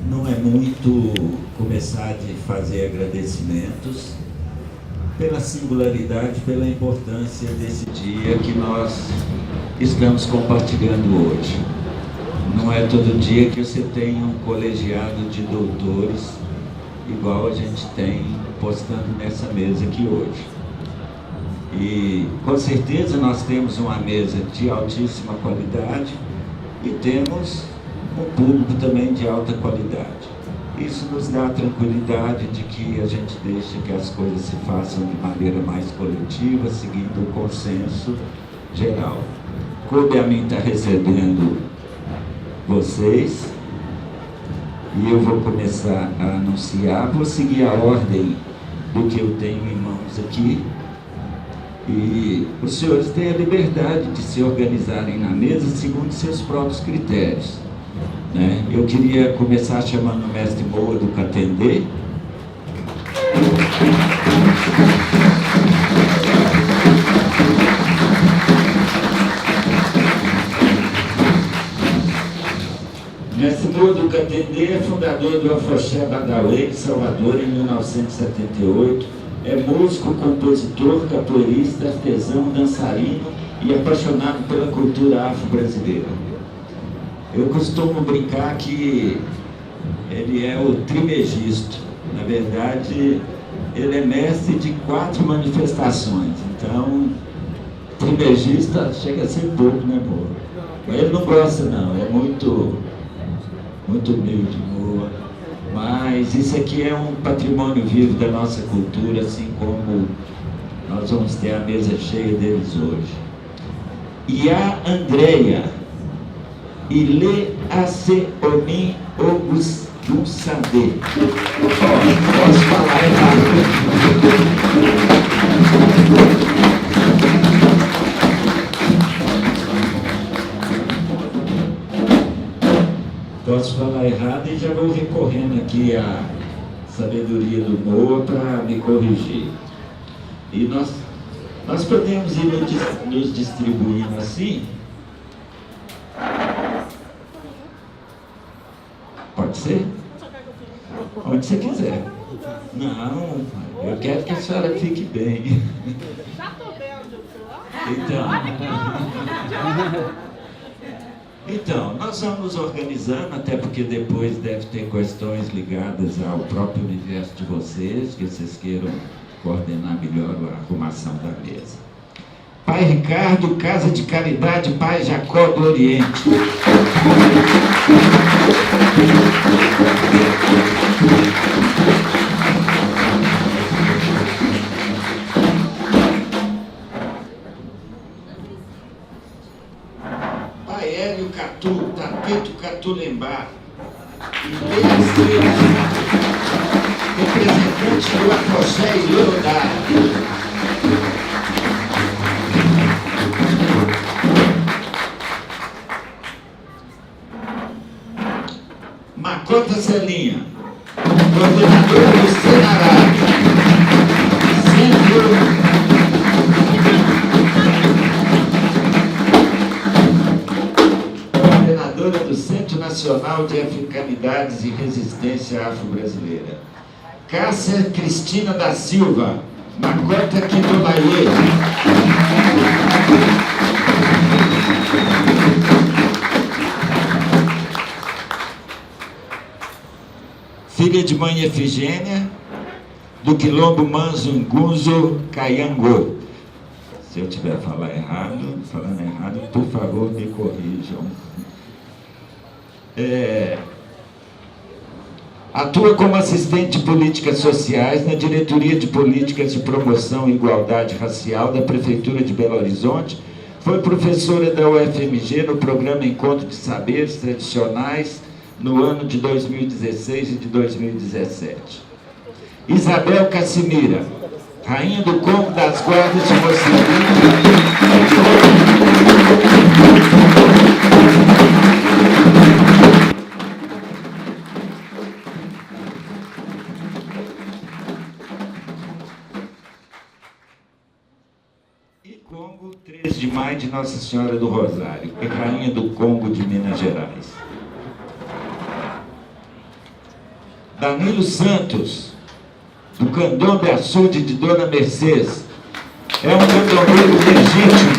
Não é muito começar de fazer agradecimentos pela singularidade, pela importância desse dia que nós estamos compartilhando hoje. Não é todo dia que você tem um colegiado de doutores igual a gente tem postando nessa mesa aqui hoje. E com certeza nós temos uma mesa de altíssima qualidade e temos um público também de alta qualidade. Isso nos dá a tranquilidade de que a gente deixa que as coisas se façam de maneira mais coletiva, seguindo o consenso geral. Coube a mim estar recebendo vocês e eu vou começar a anunciar, vou seguir a ordem do que eu tenho em mãos aqui. E os senhores têm a liberdade de se organizarem na mesa segundo seus próprios critérios, né? Eu queria começar chamando o mestre Moa do Catendê. O mestre Moa do Catendê é fundador do Afoxé Badauê, de Salvador, em 1978. É músico, compositor, capoeirista, artesão, dançarino e apaixonado pela cultura afro-brasileira. Eu costumo brincar que ele é o trimegisto. Na verdade, ele é mestre de 4 manifestações. Então, trimegista chega a ser pouco, né, Moa? Mas ele não gosta, não. É muito humilde, Moa. Mas isso aqui é um patrimônio vivo da nossa cultura, assim como nós vamos ter a mesa cheia deles hoje. E a Andréia Ile Aceomi Ogustunsadê. Posso falar errado? Posso falar errado e já vou recorrendo aqui à sabedoria do Moa para me corrigir. E nós podemos ir nos distribuindo assim. Pode ser? Onde você quiser. Não, eu quero que a senhora fique bem. Então, nós vamos nos organizando, até porque depois deve ter questões ligadas ao próprio universo de vocês, que vocês queiram coordenar melhor a arrumação da mesa. Pai Ricardo, Casa de Caridade, Pai Jacó do Oriente. Pai Hélio Catu, Tapito Catulembá. Representante do Afoxé e Iorudá. Macota Celinha, coordenadora do Senará. Coordenadora do Centro Nacional de Africanidades e Resistência Afro-Brasileira. Cássia Cristina da Silva, Macota Quitolaie. Filha de mãe Efigênia, do Quilombo Manzo Ngunzo Caiangô. Se eu estiver falando errado, por favor, me corrijam. Atua como assistente de políticas sociais na Diretoria de Políticas de Promoção e Igualdade Racial da Prefeitura de Belo Horizonte. Foi professora da UFMG no programa Encontro de Saberes Tradicionais no ano de 2016 e de 2017. Isabel Cassimira, Rainha do Congo das Guardas de Moçambique. E Congo, 3 de maio de Nossa Senhora do Rosário, e Rainha do Congo de Minas Gerais. Danilo Santos, do candomblé açude de Dona Mercedes. É um candomblé legítimo.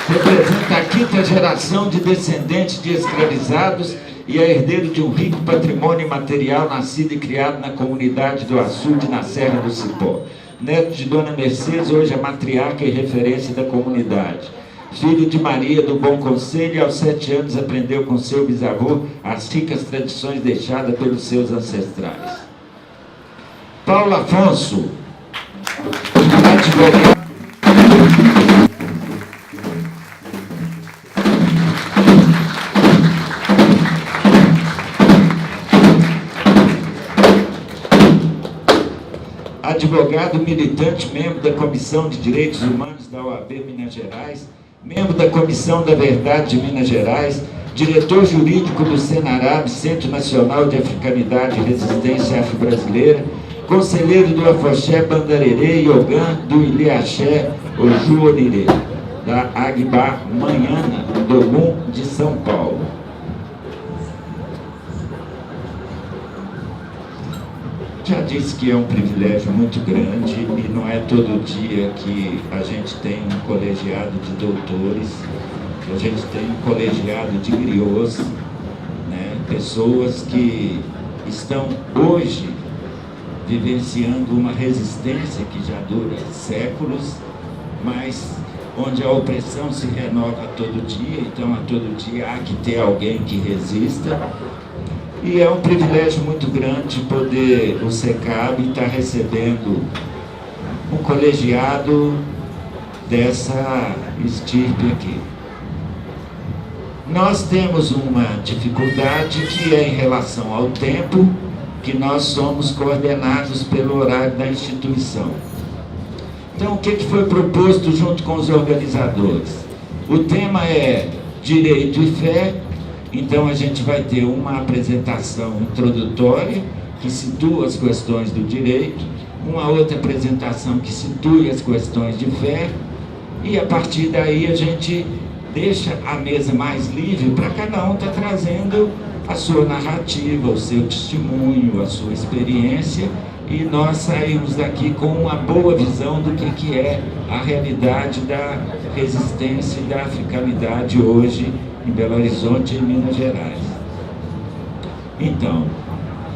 Representa a quinta geração de descendentes de escravizados e é herdeiro de um rico patrimônio material nascido e criado na comunidade do açude, na Serra do Cipó. Neto de Dona Mercedes, hoje é matriarca e referência da comunidade. Filho de Maria do Bom Conselho, e aos 7 anos aprendeu com seu bisavô as ricas tradições deixadas pelos seus ancestrais. Paulo Afonso, advogado. Advogado militante, membro da Comissão de Direitos Humanos da OAB Minas Gerais, membro da Comissão da Verdade de Minas Gerais, diretor jurídico do Senarab, Centro Nacional de Africanidade e Resistência Afro-Brasileira, conselheiro do Afoxé Bandarerê e Ogã do Ilhaxé Oju Onirê, da Agbar Manhana, do Ogum de São Paulo. Já disse que é um privilégio muito grande e não é todo dia que a gente tem um colegiado de doutores, que a gente tem um colegiado de griots, né? Pessoas que estão hoje vivenciando uma resistência que já dura séculos, mas onde a opressão se renova a todo dia, então a todo dia há que ter alguém que resista. E é um privilégio muito grande poder o SECAB estar recebendo um colegiado dessa estirpe aqui. Nós temos uma dificuldade que é em relação ao tempo, que nós somos coordenados pelo horário da instituição. Então, o que foi proposto junto com os organizadores? O tema é Direito e Fé. Então a gente vai ter uma apresentação introdutória que situa as questões do direito, uma outra apresentação que situa as questões de fé, e a partir daí a gente deixa a mesa mais livre para cada um estar trazendo a sua narrativa, o seu testemunho, a sua experiência, e nós saímos daqui com uma boa visão do que é a realidade da resistência e da africanidade hoje em Belo Horizonte e em Minas Gerais. Então,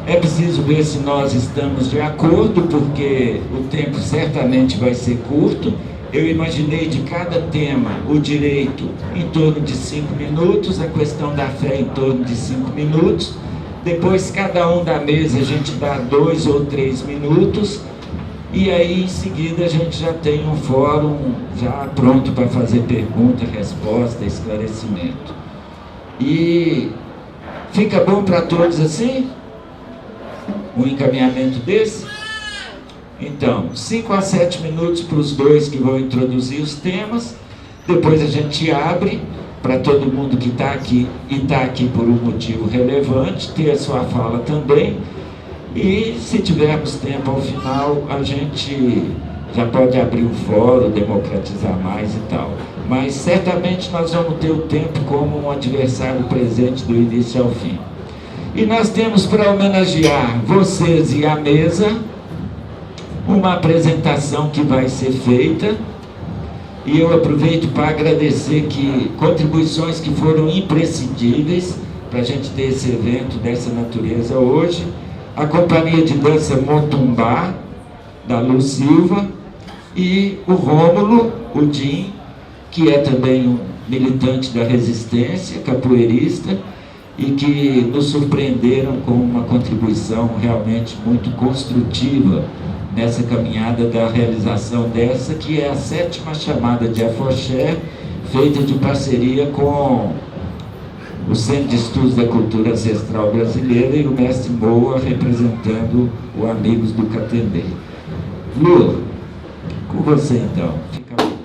é preciso ver se nós estamos de acordo, porque o tempo certamente vai ser curto. Eu imaginei de cada tema o direito em torno de 5 minutos, a questão da fé em torno de 5 minutos, depois cada um da mesa a gente dá 2 ou 3 minutos, e aí em seguida a gente já tem um fórum já pronto para fazer pergunta, resposta, esclarecimento. E fica bom para todos assim? Um encaminhamento desse? Então, 5 a 7 minutos para os dois que vão introduzir os temas, depois a gente abre para todo mundo que está aqui e está aqui por um motivo relevante, ter a sua fala também, e se tivermos tempo ao final, a gente já pode abrir o fórum, democratizar mais e tal. Mas certamente nós vamos ter o tempo como um adversário presente do início ao fim. E nós temos para homenagear vocês e a mesa uma apresentação que vai ser feita, e eu aproveito para agradecer que contribuições que foram imprescindíveis para a gente ter esse evento dessa natureza hoje: a Companhia de Dança Montumbá, da Lu Silva, e o Rômulo, o Jim, que é também um militante da resistência, capoeirista, e que nos surpreenderam com uma contribuição realmente muito construtiva nessa caminhada da realização dessa, que é a 7ª chamada de Afoxé, feita de parceria com o Centro de Estudos da Cultura Ancestral Brasileira e o mestre Moa, representando o Amigos do Catendê. Lu, com você então, fica à vontade.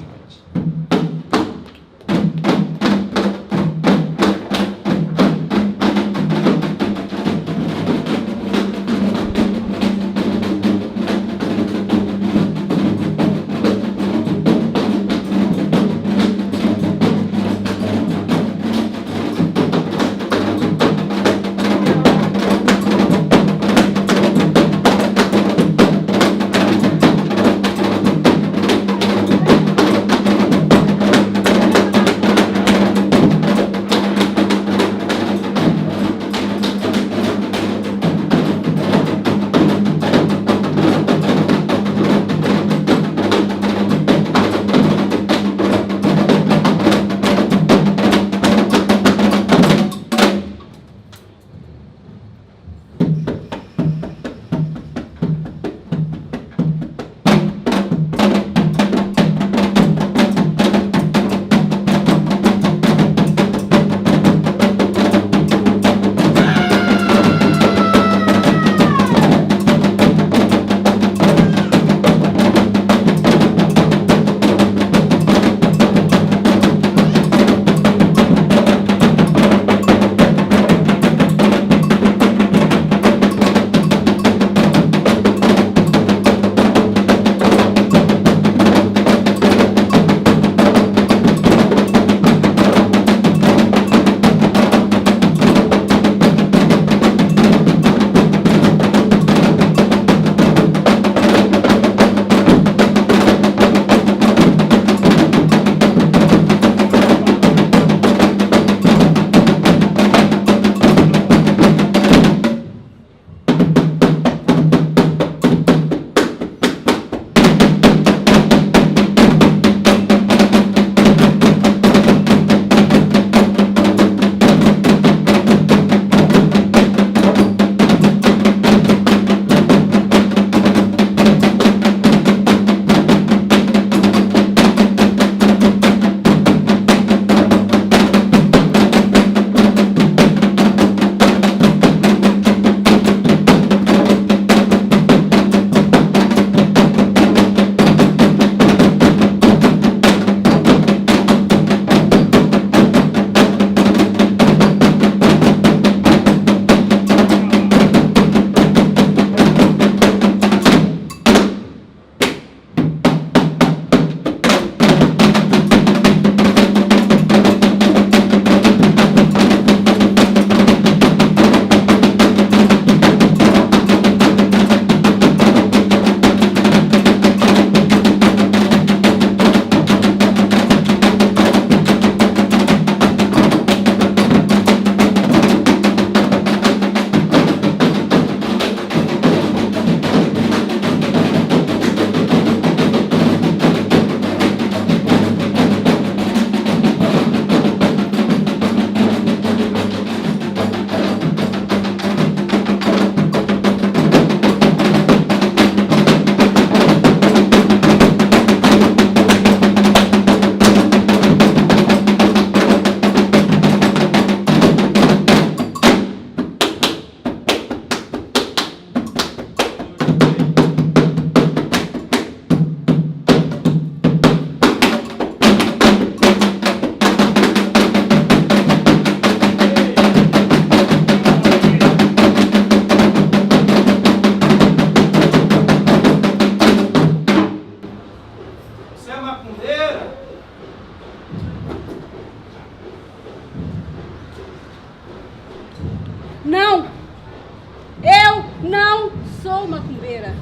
Não sou macumbeira.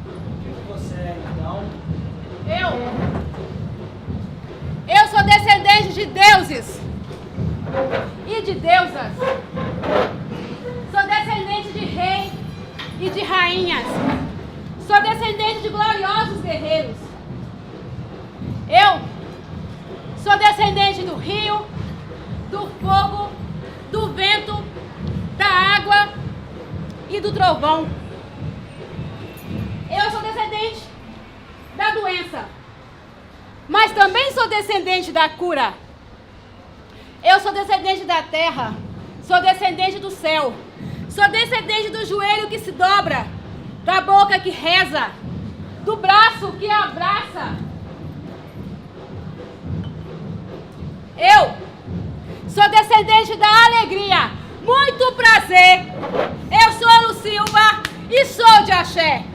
O que você é, então? Eu sou descendente de deuses e de deusas. Sou descendente de rei e de rainhas. Sou descendente de gloriosos guerreiros. Eu sou descendente do rio, do fogo, do vento, da água e do trovão. Eu sou descendente da doença, mas também sou descendente da cura. Eu sou descendente da terra, sou descendente do céu, sou descendente do joelho que se dobra, da boca que reza, do braço que abraça. Eu sou descendente da alegria. Muito prazer. Eu sou a Lu Silva e sou de axé.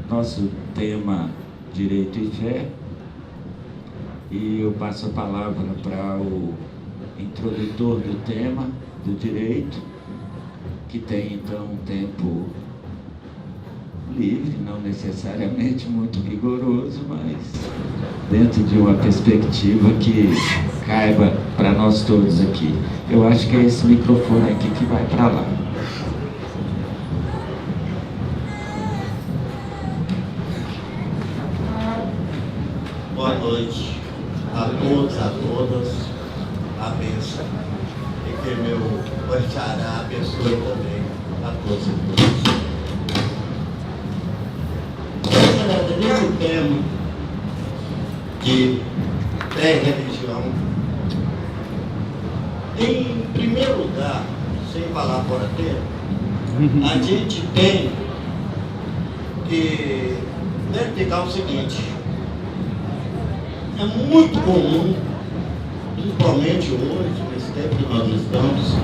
Nosso tema Direito e Fé, e eu passo a palavra para o introdutor do tema do direito, que tem então um tempo livre, não necessariamente muito rigoroso, mas dentro de uma perspectiva que caiba para nós todos aqui. Eu acho que é esse microfone aqui que vai para lá. Boa noite a todos, a todas, a bênção, e que meu Orixará abençoe também a todos e todas. Nesse tema de fé e religião, em primeiro lugar, sem falar fora tempo, a gente tem que verificar o seguinte: é muito comum, principalmente hoje, nesse tempo que nós estamos,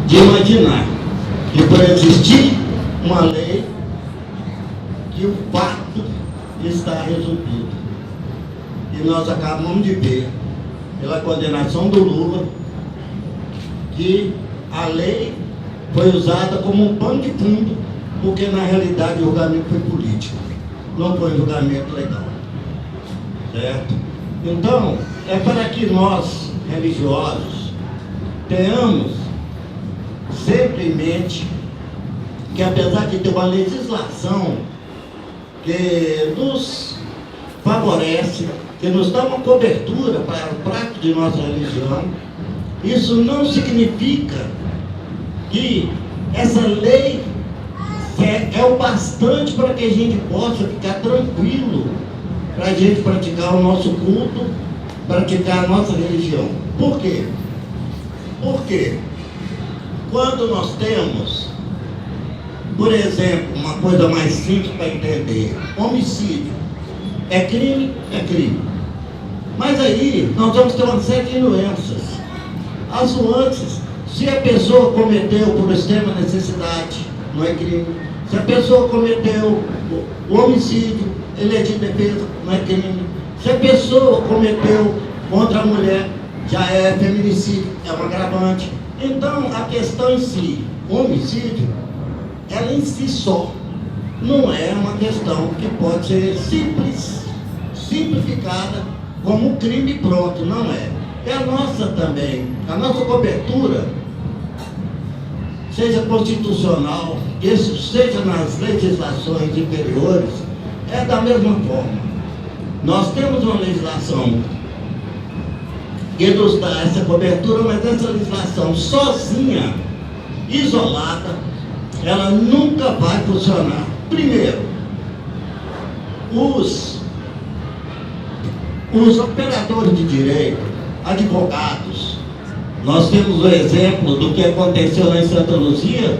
de imaginar que por existir uma lei, que o fato está resolvido. E nós acabamos de ver, pela condenação do Lula, que a lei foi usada como um pano de fundo, porque na realidade o julgamento foi político, não foi um julgamento legal. Certo? Então, é para que nós, religiosos, tenhamos sempre em mente que, apesar de ter uma legislação que nos favorece, que nos dá uma cobertura para o prato de nossa religião, isso não significa que essa lei é o bastante para que a gente possa ficar tranquilo, para a gente praticar o nosso culto, praticar a nossa religião. Por quê? Porque quando nós temos, por exemplo, uma coisa mais simples para entender, homicídio, é crime? É crime. Mas aí nós vamos ter uma série de nuances. As nuances, se a pessoa cometeu por extrema necessidade, não é crime. Se a pessoa cometeu o homicídio, ele é de defesa, não é crime. Se a pessoa cometeu contra a mulher, já é feminicídio, é um agravante. Então, a questão em si, o homicídio, ela em si só, não é uma questão que pode ser simplificada como um crime pronto, não é. É a nossa também, a nossa cobertura, seja constitucional, seja nas legislações inferiores, é da mesma forma. Nós temos uma legislação que nos dá essa cobertura, mas essa legislação sozinha, isolada, ela nunca vai funcionar. Primeiro, os operadores de direito, advogados, nós temos o exemplo do que aconteceu lá em Santa Luzia.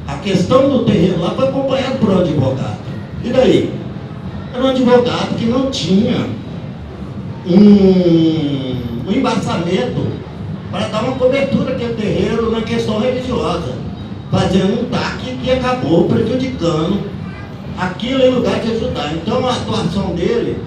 A questão do terreno lá foi acompanhada por um advogado. E daí? Era um advogado que não tinha um embasamento para dar uma cobertura àquele terreiro na questão religiosa, fazendo um TAC que acabou prejudicando aquilo em lugar de ajudar. Então a atuação dele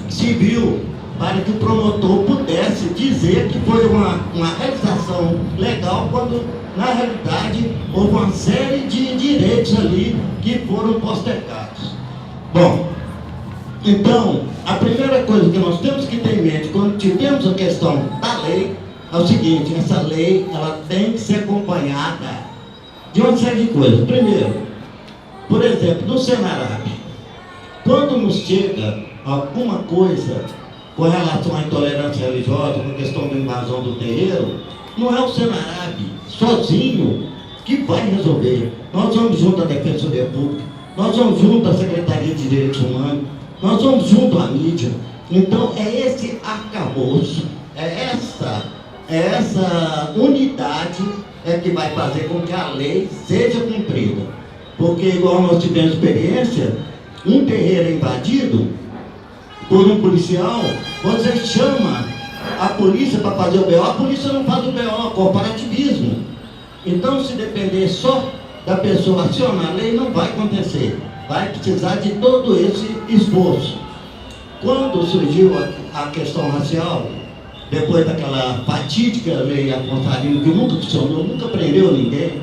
se viu para que o promotor pudesse dizer que foi uma realização legal, quando na realidade houve uma série de direitos ali que foram postergados. Bom, então a primeira coisa que nós temos que ter em mente quando tivemos a questão da lei é o seguinte: essa lei ela tem que ser acompanhada de uma série de coisas. Primeiro, por exemplo, no Senarab, quando nos chega alguma coisa com relação à intolerância religiosa, com a questão da invasão do terreiro, não é o Senarab sozinho que vai resolver. Nós vamos junto à Defensoria Pública, nós vamos junto à Secretaria de Direitos Humanos, nós vamos junto à mídia. Então é esse arcabouço, é essa unidade que vai fazer com que a lei seja cumprida. Porque, igual nós tivemos experiência, um terreiro invadido por um policial, você chama a polícia para fazer o BO, a polícia não faz o BO, corporativismo. Então, se depender só da pessoa acionar a lei, não vai acontecer. Vai precisar de todo esse esforço. Quando surgiu a questão racial, depois daquela fatídica lei Afonso Arinos, que nunca funcionou, nunca prendeu ninguém,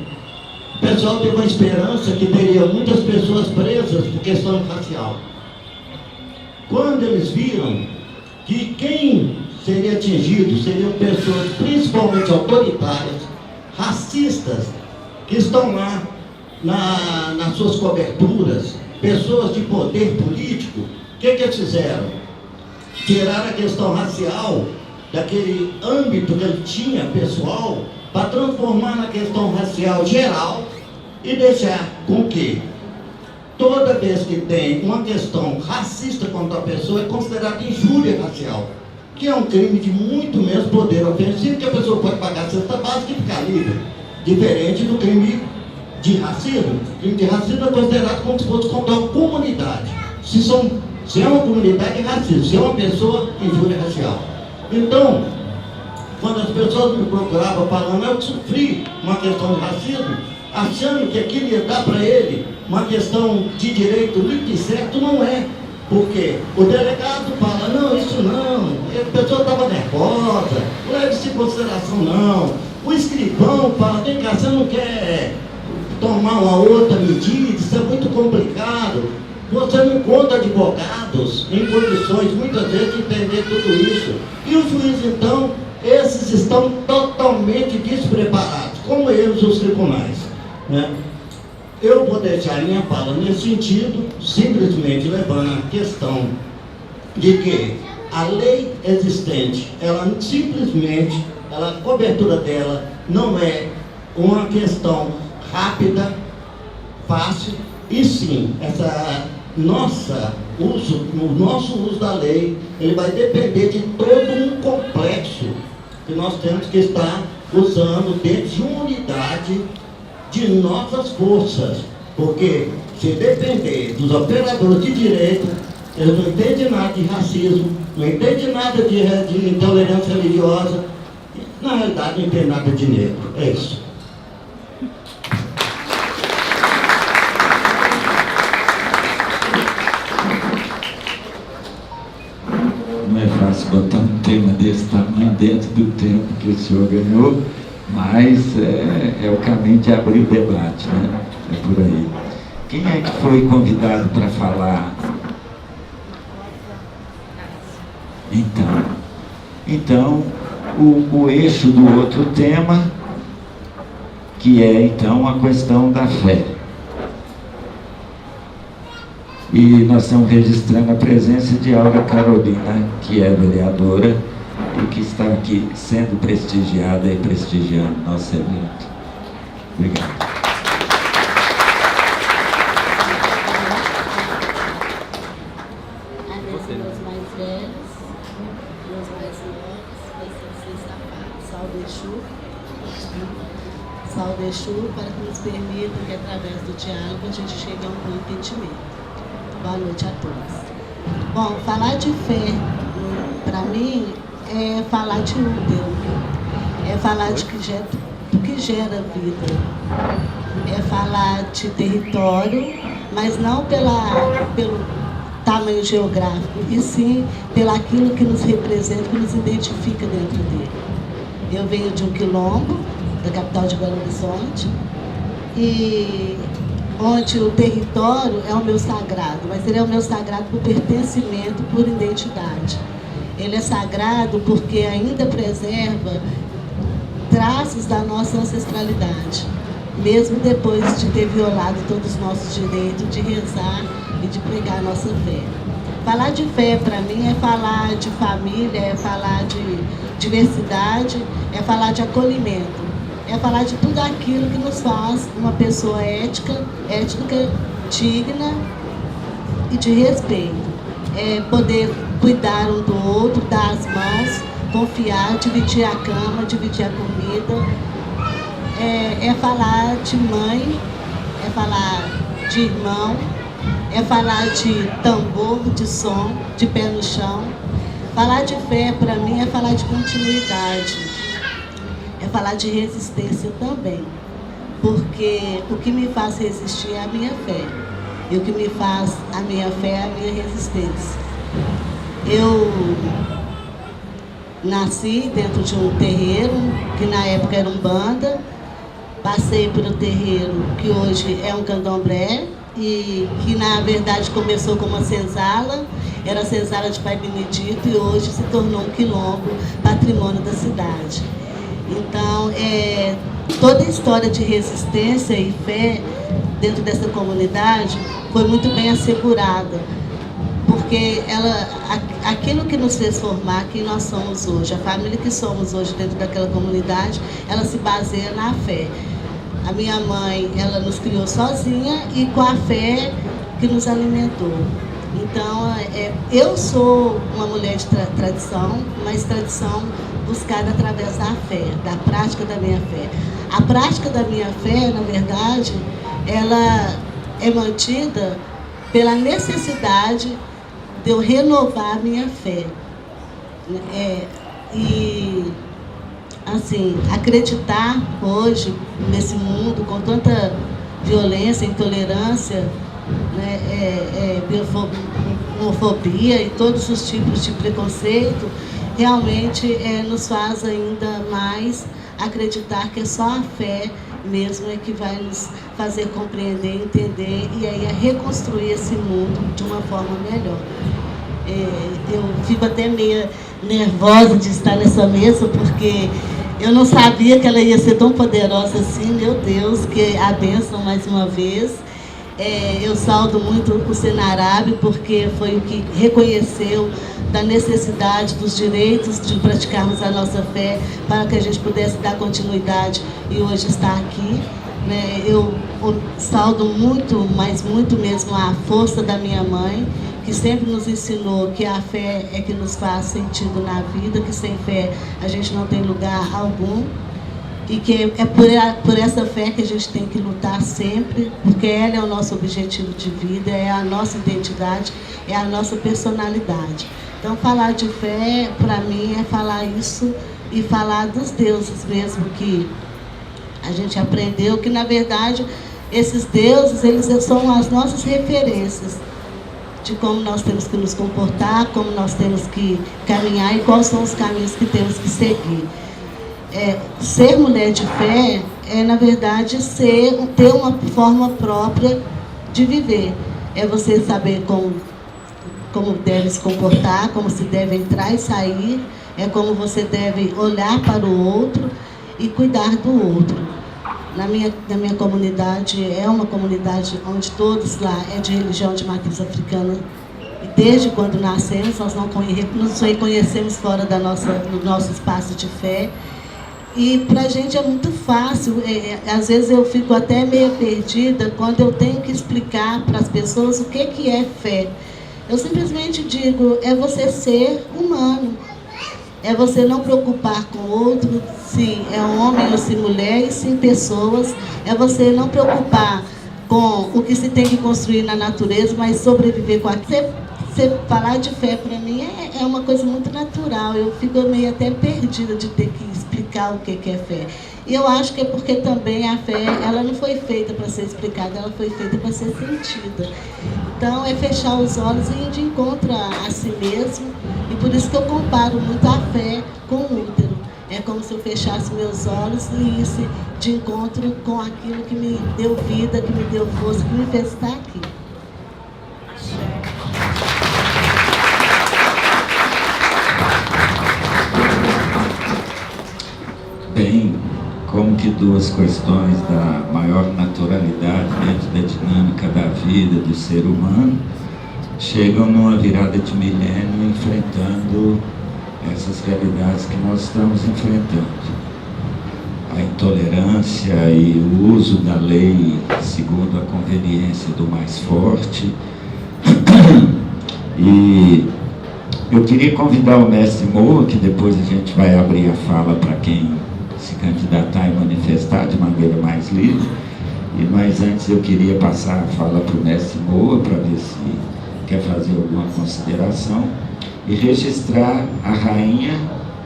o pessoal teve uma esperança que teria muitas pessoas presas por questão racial. Quando eles viram que quem seria atingido seriam pessoas principalmente autoritárias, racistas, que estão lá nas suas coberturas, pessoas de poder político, o que eles fizeram? Tiraram a questão racial daquele âmbito que ele tinha pessoal, para transformar na questão racial geral e deixar com que toda vez que tem uma questão racista contra a pessoa é considerada injúria racial, que é um crime de muito menos poder ofensivo, que a pessoa pode pagar a cesta básica e ficar livre, diferente do crime de racismo. O crime de racismo é considerado como se fosse contra uma comunidade. Se é uma comunidade, é racismo. Se é uma pessoa, injúria racial. Então, quando as pessoas me procuravam falando, eu sofri uma questão de racismo, achando que aquilo ia dar para ele uma questão de direito limpo e certo, não é. Porque o delegado fala, não, isso não, a pessoa estava nervosa, leve-se em consideração não. O escrivão fala, vem cá, você não quer tomar uma outra medida, isso é muito complicado. Você não encontra advogados em condições, muitas vezes, de entender tudo isso. E os juízes, então, esses estão totalmente despreparados, como eles, os tribunais, né? Eu vou deixar a minha fala nesse sentido, simplesmente levando a questão de que a lei existente, ela simplesmente, a cobertura dela não é uma questão rápida, fácil, e sim, o nosso uso da lei, ele vai depender de todo um complexo que nós temos que estar usando dentro de uma unidade de nossas forças, porque se depender dos operadores de direito, eles não entendem nada de racismo, não entendem nada de intolerância religiosa, na realidade não entendem nada de negro, é isso. Não é fácil botar um tema desse tamanho dentro do tempo que o senhor ganhou, mas é o caminho de abrir o debate, né? É por aí. Quem é que foi convidado para falar? Então o eixo do outro tema, que é então a questão da fé. E nós estamos registrando a presença de Aura Carolina, que é vereadora e que está aqui sendo prestigiada e prestigiando nosso evento. Obrigado. Meus mais velhos, meus mais novos, salve Exu, para que nos permita que através do diálogo a gente chegue a um bom entendimento. Boa noite a todos. Bom, falar de fé, para mim, é falar de útero, é falar do que gera vida, é falar de território, mas não pelo tamanho geográfico, e sim pelo aquilo que nos representa, que nos identifica dentro dele. Eu venho de um quilombo, da capital de Belo Horizonte, e onde o território é o meu sagrado, mas ele é o meu sagrado por pertencimento, por identidade. Ele é sagrado porque ainda preserva traços da nossa ancestralidade, mesmo depois de ter violado todos os nossos direitos de rezar e de pregar a nossa fé. Falar de fé, para mim, é falar de família, é falar de diversidade, é falar de acolhimento, é falar de tudo aquilo que nos faz uma pessoa ética, digna e de respeito. É poder cuidar um do outro, dar as mãos, confiar, dividir a cama, dividir a comida. É falar de mãe, é falar de irmão, é falar de tambor, de som, de pé no chão. Falar de fé, para mim, é falar de continuidade, é falar de resistência também, porque o que me faz resistir é a minha fé, e o que me faz a minha fé é a minha resistência. Eu nasci dentro de um terreiro, que na época era Umbanda, passei pelo terreiro que hoje é um candomblé, e que na verdade começou como uma senzala, era a senzala de Pai Benedito, e hoje se tornou um quilombo, patrimônio da cidade. Então, toda a história de resistência e fé dentro dessa comunidade foi muito bem assegurada, porque aquilo que nos fez formar quem nós somos hoje, a família que somos hoje dentro daquela comunidade, ela se baseia na fé. A minha mãe, ela nos criou sozinha e com a fé que nos alimentou. Então, eu sou uma mulher de tradição, mas tradição buscada através da fé, da prática da minha fé. A prática da minha fé, na verdade, ela é mantida pela necessidade de eu renovar a minha fé. E, assim, acreditar hoje, nesse mundo, com tanta violência, intolerância, né, homofobia e todos os tipos de preconceito, realmente nos faz ainda mais acreditar que é só a fé mesmo é que vai nos fazer compreender, entender e aí reconstruir esse mundo de uma forma melhor. Eu fico até meio nervosa de estar nessa mesa, porque eu não sabia que ela ia ser tão poderosa assim. Meu Deus, que a bênção mais uma vez. Eu saúdo muito o Senarabe, porque foi o que reconheceu da necessidade dos direitos de praticarmos a nossa fé, para que a gente pudesse dar continuidade e hoje estar aqui. Eu saúdo muito, mas muito mesmo, a força da minha mãe, que sempre nos ensinou que a fé é que nos faz sentido na vida, que sem fé a gente não tem lugar algum. E que é por essa fé que a gente tem que lutar sempre, porque ela é o nosso objetivo de vida, é a nossa identidade, é a nossa personalidade. Então, falar de fé, para mim, é falar isso e falar dos deuses mesmo, que a gente aprendeu que, na verdade, esses deuses, eles são as nossas referências de como nós temos que nos comportar, como nós temos que caminhar e quais são os caminhos que temos que seguir. Ser mulher de fé é, na verdade, ter uma forma própria de viver. É você saber como como deve se comportar, como se deve entrar e sair, é como você deve olhar para o outro e cuidar do outro. Na minha comunidade, é uma comunidade onde todos lá é de religião de matriz africana. E desde quando nascemos, nós não nos reconhecemos fora do nosso espaço de fé. E para a gente é muito fácil, às vezes eu fico até meio perdida quando eu tenho que explicar para as pessoas o que é fé. Eu simplesmente digo, é você ser humano, é você não preocupar com o outro, se é homem ou se mulher, e sim pessoas, é você não preocupar com o que se tem que construir na natureza, mas sobreviver com aquilo. Você falar de fé para mim é uma coisa muito natural, eu fico meio até perdida de ter que explicar o que é fé. E eu acho que é porque também a fé, ela não foi feita para ser explicada, ela foi feita para ser sentida. Então é fechar os olhos e ir de encontro a si mesmo, e por isso que eu comparo muito a fé com o útero. É como se eu fechasse meus olhos e isse de encontro com aquilo que me deu vida, que me deu força, que me fez estar aqui. Bem, como que duas questões da maior naturalidade dentro da dinâmica da vida do ser humano chegam numa virada de milênio enfrentando essas realidades que nós estamos enfrentando. A intolerância e o uso da lei segundo a conveniência do mais forte. E eu queria convidar o mestre Moa, que depois a gente vai abrir a fala para quem se candidatar e manifestar de maneira mais livre. Mas antes eu queria passar a fala para o mestre Moa, para ver se quer fazer alguma consideração, e registrar a rainha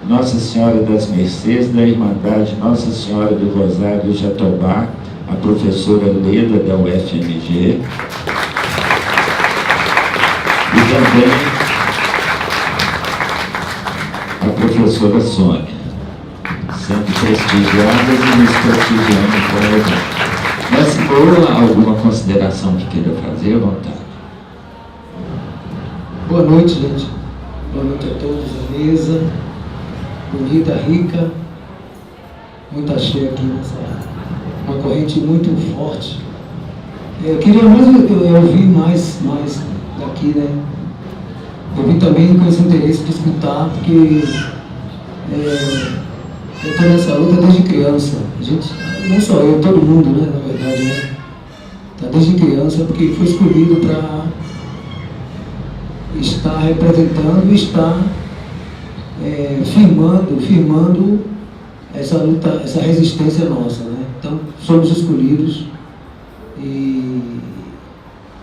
Nossa Senhora das Mercês da Irmandade Nossa Senhora do Rosário Jatobá, a professora Leda da UFMG, e também a professora Sônia, sendo prestigiadas e nos prestigiando com o evento. Mas se for alguma consideração que queira fazer, à vontade. Boa noite, gente. Boa noite a todos, a mesa bonita, rica, muita cheia aqui nessa, uma corrente muito forte. Eu queria mais ouvir mais daqui, né? Eu vim também com esse interesse de escutar, porque eu estou nessa luta desde criança. A gente, não só eu, todo mundo, né, na verdade, né? Tá desde criança, porque foi escolhido para estar representando e estar firmando essa luta, essa resistência nossa, né? Então, somos escolhidos. E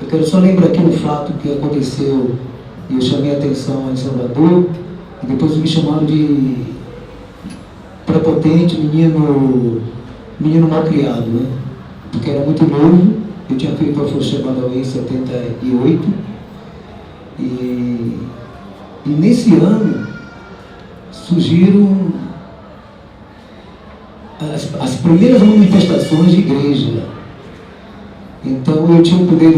eu quero só lembrar aqui um fato que aconteceu, e eu chamei a atenção em Salvador, e depois me chamaram de prepotente, menino mal criado, né? Porque era muito novo, eu tinha feito a força chamada em 78, e nesse ano surgiram as primeiras manifestações de igreja. Então eu tinha o poder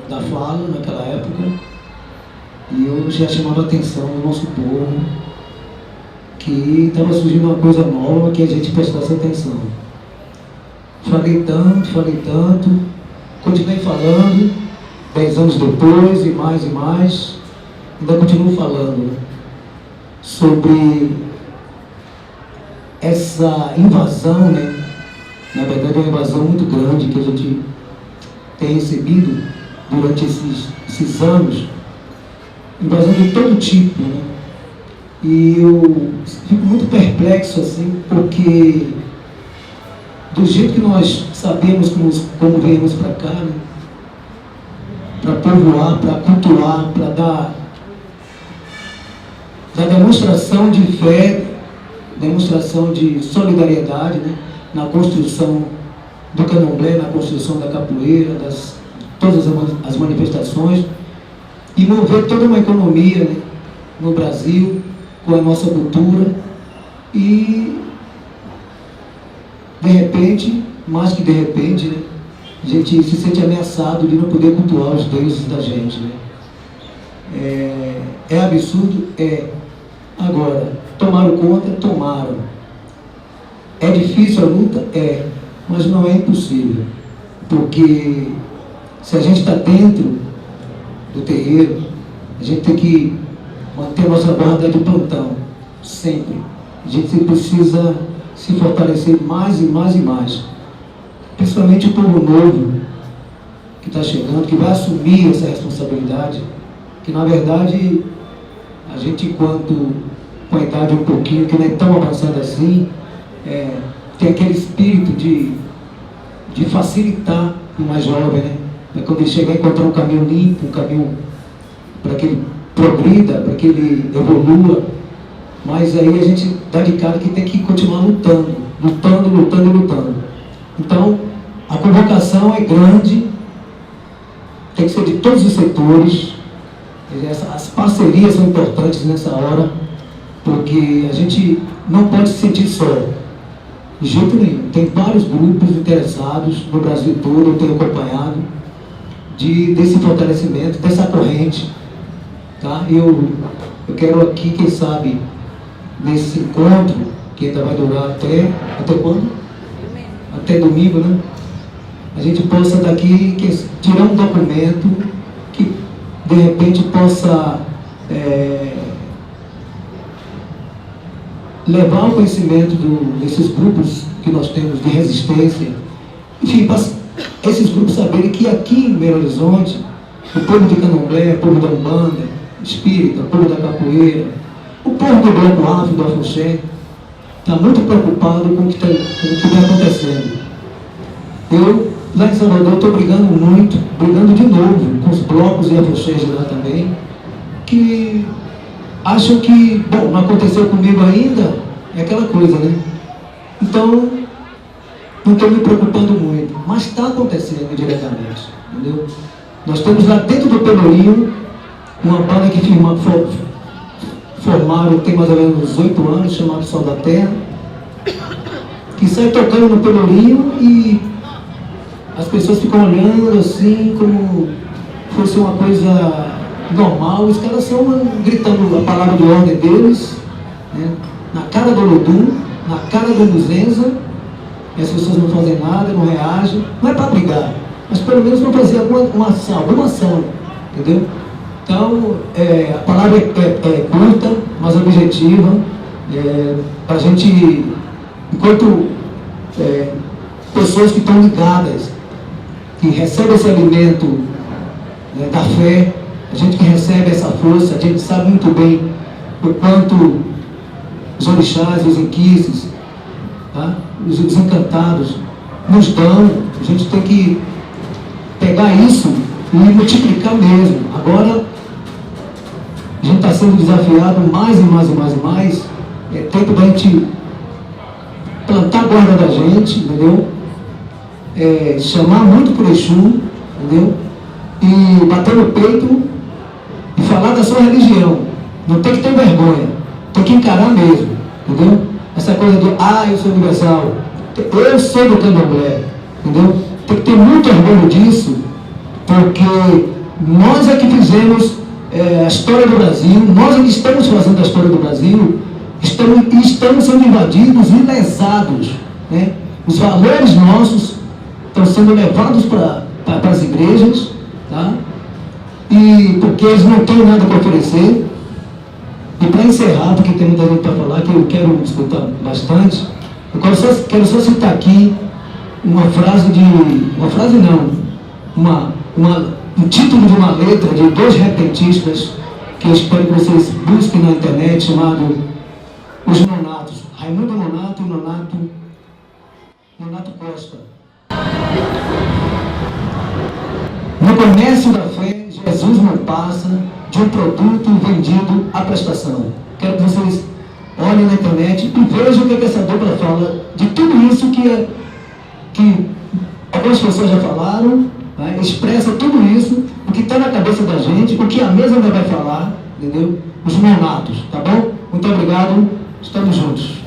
da fala naquela época, e eu já chamava a atenção do nosso povo que estava surgindo uma coisa nova que a gente prestasse atenção. Falei tanto, continuei falando, 10 anos depois, e mais, ainda continuo falando, né, sobre essa invasão, né? Na verdade é uma invasão muito grande que a gente tem recebido durante esses anos, invasão de todo tipo, né? E eu fico muito perplexo, assim, porque do jeito que nós sabemos como viemos para cá, né? Para povoar, para cultuar, para dar demonstração de fé, demonstração de solidariedade, né? Na construção do candomblé, na construção da capoeira, todas as manifestações, e mover toda uma economia, né, no Brasil, com a nossa cultura, e de repente, mais que de repente, né, a gente se sente ameaçado de não poder cultuar os deuses da gente, né? É absurdo? É. Agora, tomaram conta? Tomaram. É difícil a luta? É. Mas não é impossível. Porque se a gente está dentro do terreiro, a gente tem que manter a nossa guarda de plantão, sempre. A gente precisa se fortalecer mais e mais e mais. Principalmente o povo novo que está chegando, que vai assumir essa responsabilidade, que na verdade a gente, enquanto com a idade um pouquinho, que não é tão avançada assim, tem aquele espírito de facilitar o mais jovem, né? Para quando ele chegar a encontrar um caminho limpo, um caminho para que ele progrida, para que ele evolua. Mas aí a gente dá de cara que tem que continuar lutando. Então, a convocação é grande, tem que ser de todos os setores. As parcerias são importantes nessa hora, porque a gente não pode se sentir só, de jeito nenhum. Tem vários grupos interessados no Brasil todo, eu tenho acompanhado, desse fortalecimento, dessa corrente. Tá? Eu quero aqui, quem sabe, nesse encontro, que ainda vai durar até quando? Até domingo, né? A gente possa daqui tirar um documento que de repente possa levar ao conhecimento desses grupos que nós temos de resistência, enfim, para esses grupos saberem que aqui em Belo Horizonte, o povo de Candomblé, o povo da Umbanda, espírita, o povo da capoeira, o povo do bloco afro, do afoxé, está muito preocupado com o que vem acontecendo. Eu, lá em Salvador, estou brigando de novo com os blocos e afoxés de lá também, que acham que, bom, não aconteceu comigo ainda, é aquela coisa, né? Então, não estou me preocupando muito, mas está acontecendo diretamente, entendeu? Nós temos lá dentro do Pelourinho uma banda que formaram, tem mais ou menos uns 8 anos, chamado Sol da Terra, que sai tocando no Pelourinho e as pessoas ficam olhando assim, como fosse uma coisa normal. Os caras são gritando a palavra de ordem deles, né? Na cara do Olodum, na cara do Muzenza, e as pessoas não fazem nada, não reagem. Não é para brigar, mas pelo menos vão fazer alguma ação, entendeu? Então, a palavra é curta, mas objetiva, para a gente, enquanto pessoas que estão ligadas, que recebem esse alimento da fé, a gente que recebe essa força, a gente sabe muito bem o quanto os orixás, os inquices, tá? os encantados nos dão. A gente tem que pegar isso e multiplicar mesmo. Agora, a gente está sendo desafiado mais e mais e mais e mais. É tempo da gente plantar a guarda da gente, entendeu? Chamar muito por Exu, entendeu? E bater no peito e falar da sua religião. Não tem que ter vergonha, tem que encarar mesmo, entendeu? Essa coisa de, eu sou universal, eu sou do Candomblé, entendeu? Tem que ter muito orgulho disso, porque nós é que fizemos a história do Brasil, nós é que estamos fazendo a história do Brasil, estamos sendo invadidos e lesados, né? Os valores nossos estão sendo levados para as igrejas, tá? E porque eles não têm nada para oferecer. E para encerrar, porque tem muita gente para falar, que eu quero escutar bastante, eu quero só citar aqui um título de uma letra de 2 repentistas, que eu espero que vocês busquem na internet, chamado Os Nonatos, Raimundo Nonato e Nonato Costa. No comércio da fé, Jesus não passa de um produto vendido à prestação. Quero que vocês olhem na internet e vejam o que essa dupla fala de tudo isso que algumas pessoas já falaram, né? Expressa tudo isso, o que está na cabeça da gente, o que a mesa ainda vai falar, entendeu? Os Nonatos, tá bom? Muito obrigado, estamos juntos.